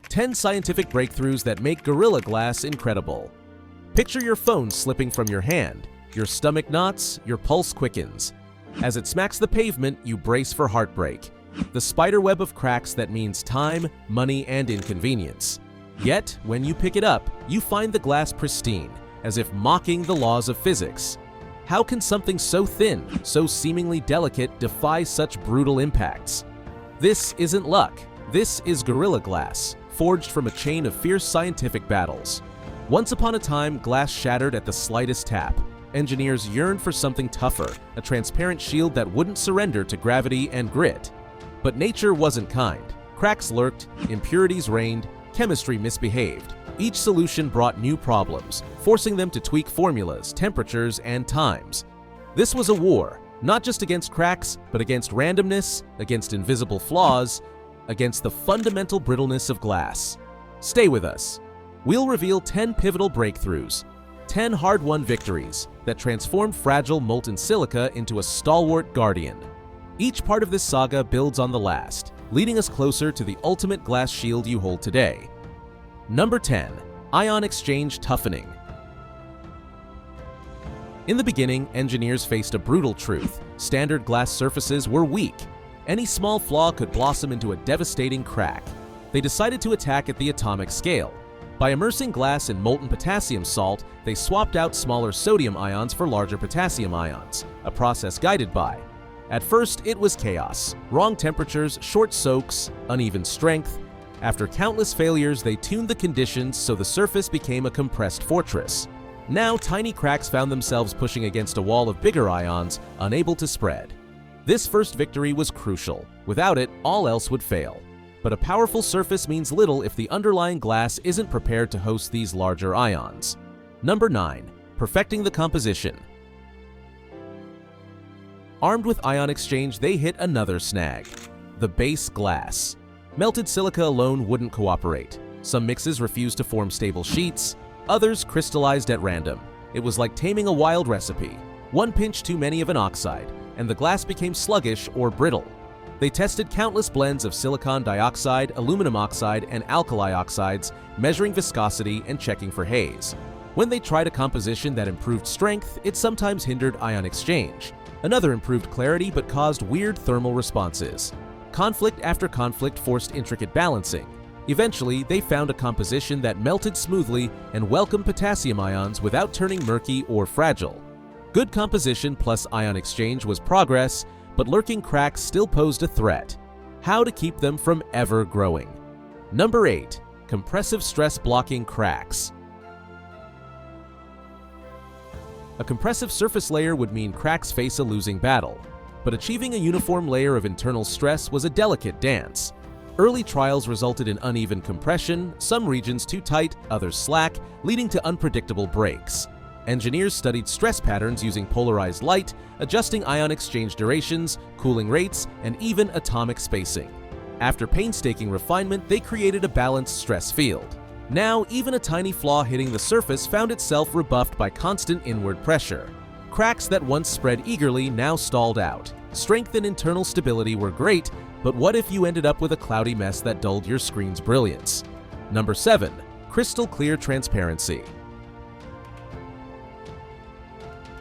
10 scientific breakthroughs that make Gorilla Glass incredible. Picture your phone slipping from your hand. Your stomach knots, your pulse quickens. As it smacks the pavement, you brace for heartbreak. The spiderweb of cracks that means time, money, and inconvenience. Yet, when you pick it up, you find the glass pristine, as if mocking the laws of physics. How can something so thin, so seemingly delicate, defy such brutal impacts? This isn't luck. This is Gorilla Glass, forged from a chain of fierce scientific battles. Once upon a time, glass shattered at the slightest tap. Engineers yearned for something tougher, a transparent shield that wouldn't surrender to gravity and grit. But nature wasn't kind. Cracks lurked, impurities reigned, chemistry misbehaved. Each solution brought new problems, forcing them to tweak formulas, temperatures, and times. This was a war, not just against cracks, but against randomness, against invisible flaws, against the fundamental brittleness of glass. Stay with us. We'll reveal 10 pivotal breakthroughs, 10 hard-won victories that transformed fragile molten silica into a stalwart guardian. Each part of this saga builds on the last, leading us closer to the ultimate glass shield you hold today. Number 10. Ion exchange toughening. In the beginning, engineers faced a brutal truth. Standard glass surfaces were weak. Any small flaw could blossom into a devastating crack. They decided to attack at the atomic scale. By immersing glass in molten potassium salt, they swapped out smaller sodium ions for larger potassium ions, a process guided by. At first, it was chaos. Wrong temperatures, short soaks, uneven strength. After countless failures, they tuned the conditions so the surface became a compressed fortress. Now, tiny cracks found themselves pushing against a wall of bigger ions, unable to spread. This first victory was crucial. Without it, all else would fail. But a powerful surface means little if the underlying glass isn't prepared to host these larger ions. Number 9. Perfecting the composition. Armed with ion exchange, they hit another snag: the base glass. Melted silica alone wouldn't cooperate. Some mixes refused to form stable sheets, others crystallized at random. It was like taming a wild recipe. One pinch too many of an oxide, and the glass became sluggish or brittle. They tested countless blends of silicon dioxide, aluminum oxide, and alkali oxides, measuring viscosity and checking for haze. When they tried a composition that improved strength, it sometimes hindered ion exchange. Another improved clarity but caused weird thermal responses. Conflict after conflict forced intricate balancing. Eventually, they found a composition that melted smoothly and welcomed potassium ions without turning murky or fragile. Good composition plus ion exchange was progress, but lurking cracks still posed a threat. How to keep them from ever growing. Number 8. Compressive stress blocking cracks. A compressive surface layer would mean cracks face a losing battle, but achieving a uniform layer of internal stress was a delicate dance. Early trials resulted in uneven compression, some regions too tight, others slack, leading to unpredictable breaks. Engineers studied stress patterns using polarized light, adjusting ion exchange durations, cooling rates, and even atomic spacing. After painstaking refinement, they created a balanced stress field. Now, even a tiny flaw hitting the surface found itself rebuffed by constant inward pressure. Cracks that once spread eagerly now stalled out. Strength and internal stability were great, but what if you ended up with a cloudy mess that dulled your screen's brilliance? Number 7. Crystal clear transparency.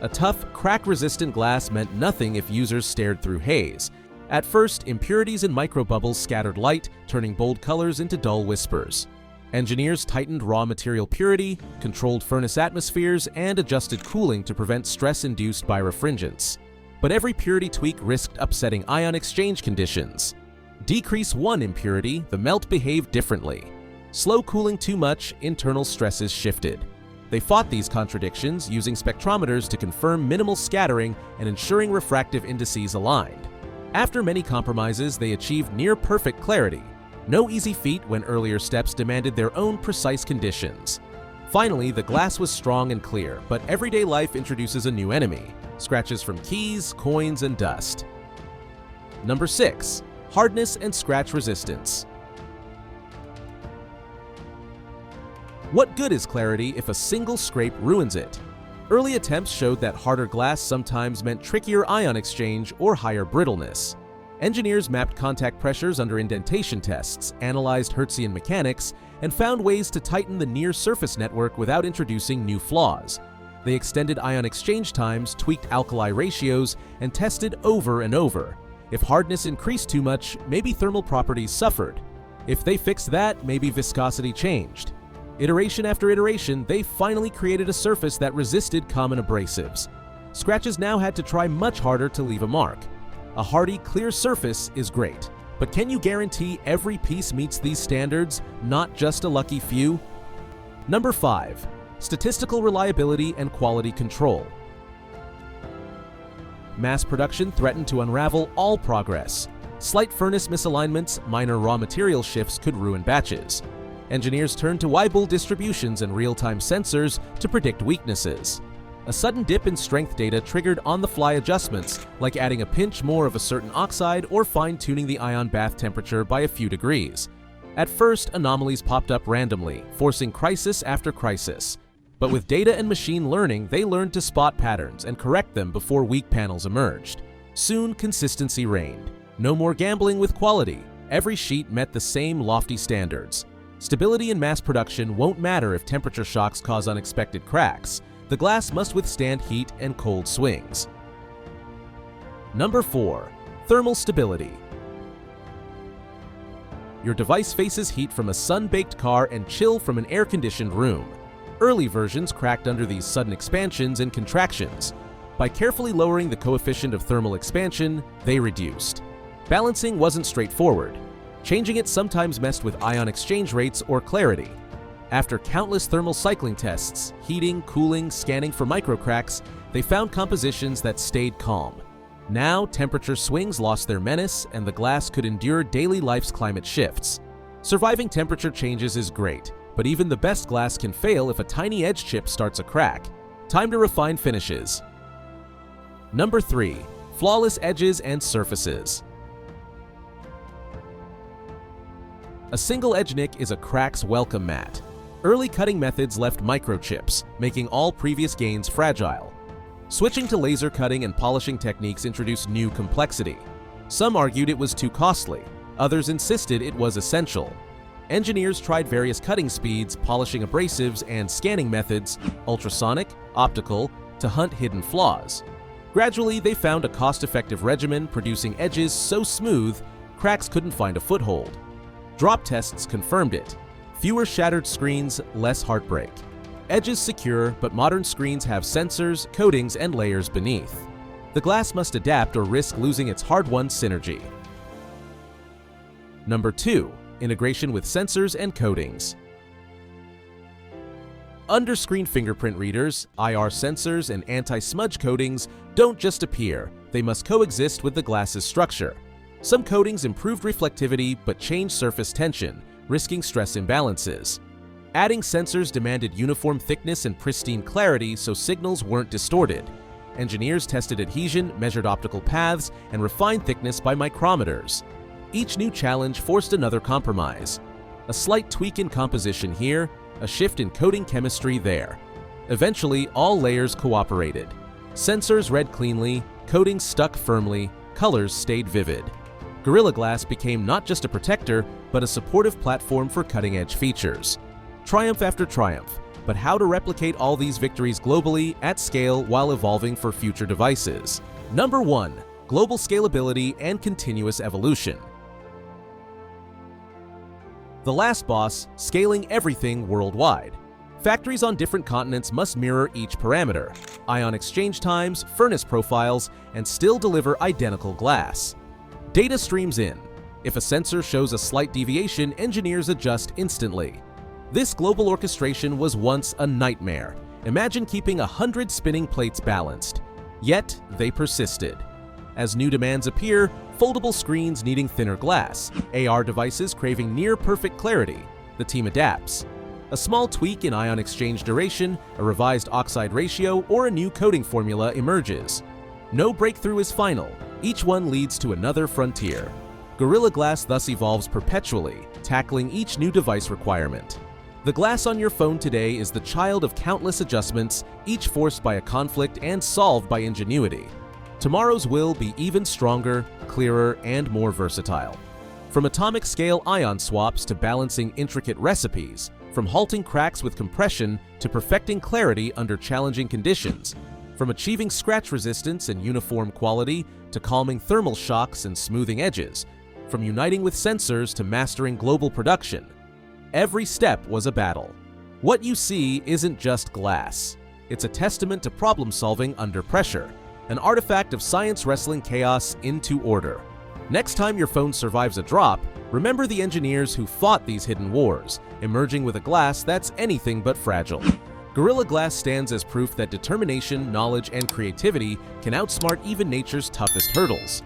A tough, crack-resistant glass meant nothing if users stared through haze. At first, impurities and microbubbles scattered light, turning bold colors into dull whispers. Engineers tightened raw material purity, controlled furnace atmospheres, and adjusted cooling to prevent stress induced by refrigerants. But every purity tweak risked upsetting ion exchange conditions. Decrease one impurity, the melt behaved differently. Slow cooling too much, internal stresses shifted. They fought these contradictions, using spectrometers to confirm minimal scattering and ensuring refractive indices aligned. After many compromises, they achieved near-perfect clarity. No easy feat when earlier steps demanded their own precise conditions. Finally, the glass was strong and clear, but everyday life introduces a new enemy: scratches from keys, coins, and dust. Number 6. Hardness and scratch resistance. What good is clarity if a single scrape ruins it? Early attempts showed that harder glass sometimes meant trickier ion exchange or higher brittleness. Engineers mapped contact pressures under indentation tests, analyzed Hertzian mechanics, and found ways to tighten the near-surface network without introducing new flaws. They extended ion exchange times, tweaked alkali ratios, and tested over and over. If hardness increased too much, maybe thermal properties suffered. If they fixed that, maybe viscosity changed. Iteration after iteration, they finally created a surface that resisted common abrasives. Scratches now had to try much harder to leave a mark. A hardy, clear surface is great, but can you guarantee every piece meets these standards, not just a lucky few? Number 5. Statistical reliability and quality control. Mass production threatened to unravel all progress. Slight furnace misalignments, minor raw material shifts could ruin batches. Engineers turned to Weibull distributions and real-time sensors to predict weaknesses. A sudden dip in strength data triggered on-the-fly adjustments, like adding a pinch more of a certain oxide or fine-tuning the ion bath temperature by a few degrees. At first, anomalies popped up randomly, forcing crisis after crisis. But with data and machine learning, they learned to spot patterns and correct them before weak panels emerged. Soon, consistency reigned. No more gambling with quality. Every sheet met the same lofty standards. Stability in mass production won't matter if temperature shocks cause unexpected cracks. The glass must withstand heat and cold swings. Number 4. Thermal stability. Your device faces heat from a sun-baked car and chill from an air-conditioned room. Early versions cracked under these sudden expansions and contractions. By carefully lowering the coefficient of thermal expansion, they reduced. Balancing wasn't straightforward. Changing it sometimes messed with ion exchange rates or clarity. After countless thermal cycling tests, heating, cooling, scanning for microcracks, they found compositions that stayed calm. Now, temperature swings lost their menace, and the glass could endure daily life's climate shifts. Surviving temperature changes is great, but even the best glass can fail if a tiny edge chip starts a crack. Time to refine finishes. Number 3. Flawless edges and surfaces. A single edge nick is a crack's welcome mat. Early cutting methods left microchips, making all previous gains fragile. Switching to laser cutting and polishing techniques introduced new complexity. Some argued it was too costly, others insisted it was essential. Engineers tried various cutting speeds, polishing abrasives, and scanning methods, ultrasonic, optical, to hunt hidden flaws. Gradually, they found a cost-effective regimen producing edges so smooth, cracks couldn't find a foothold. Drop tests confirmed it. Fewer shattered screens, less heartbreak. Edges secure, but modern screens have sensors, coatings, and layers beneath. The glass must adapt or risk losing its hard-won synergy. Number 2. Integration with sensors and coatings. Under-screen fingerprint readers, IR sensors, and anti-smudge coatings don't just appear, they must coexist with the glass's structure. Some coatings improved reflectivity but changed surface tension, risking stress imbalances. Adding sensors demanded uniform thickness and pristine clarity so signals weren't distorted. Engineers tested adhesion, measured optical paths, and refined thickness by micrometers. Each new challenge forced another compromise. A slight tweak in composition here, a shift in coating chemistry there. Eventually, all layers cooperated. Sensors read cleanly, coatings stuck firmly, colors stayed vivid. Gorilla Glass became not just a protector, but a supportive platform for cutting-edge features. Triumph after triumph, but how to replicate all these victories globally, at scale, while evolving for future devices? Number 1. Global scalability and continuous evolution. The last boss, scaling everything worldwide. Factories on different continents must mirror each parameter, ion exchange times, furnace profiles, and still deliver identical glass. Data streams in. If a sensor shows a slight deviation, engineers adjust instantly. This global orchestration was once a nightmare. Imagine keeping 100 spinning plates balanced. Yet, they persisted. As new demands appear, foldable screens needing thinner glass, AR devices craving near-perfect clarity, the team adapts. A small tweak in ion exchange duration, a revised oxide ratio, or a new coating formula emerges. No breakthrough is final. Each one leads to another frontier. Gorilla Glass thus evolves perpetually, tackling each new device requirement. The glass on your phone today is the child of countless adjustments, each forced by a conflict and solved by ingenuity. Tomorrow's will be even stronger, clearer, and more versatile. From atomic scale ion swaps to balancing intricate recipes, from halting cracks with compression to perfecting clarity under challenging conditions, from achieving scratch resistance and uniform quality to calming thermal shocks and smoothing edges, from uniting with sensors to mastering global production, every step was a battle. What you see isn't just glass. It's a testament to problem solving under pressure, an artifact of science wrestling chaos into order. Next time your phone survives a drop, remember the engineers who fought these hidden wars, emerging with a glass that's anything but fragile. Gorilla Glass stands as proof that determination, knowledge, and creativity can outsmart even nature's toughest hurdles.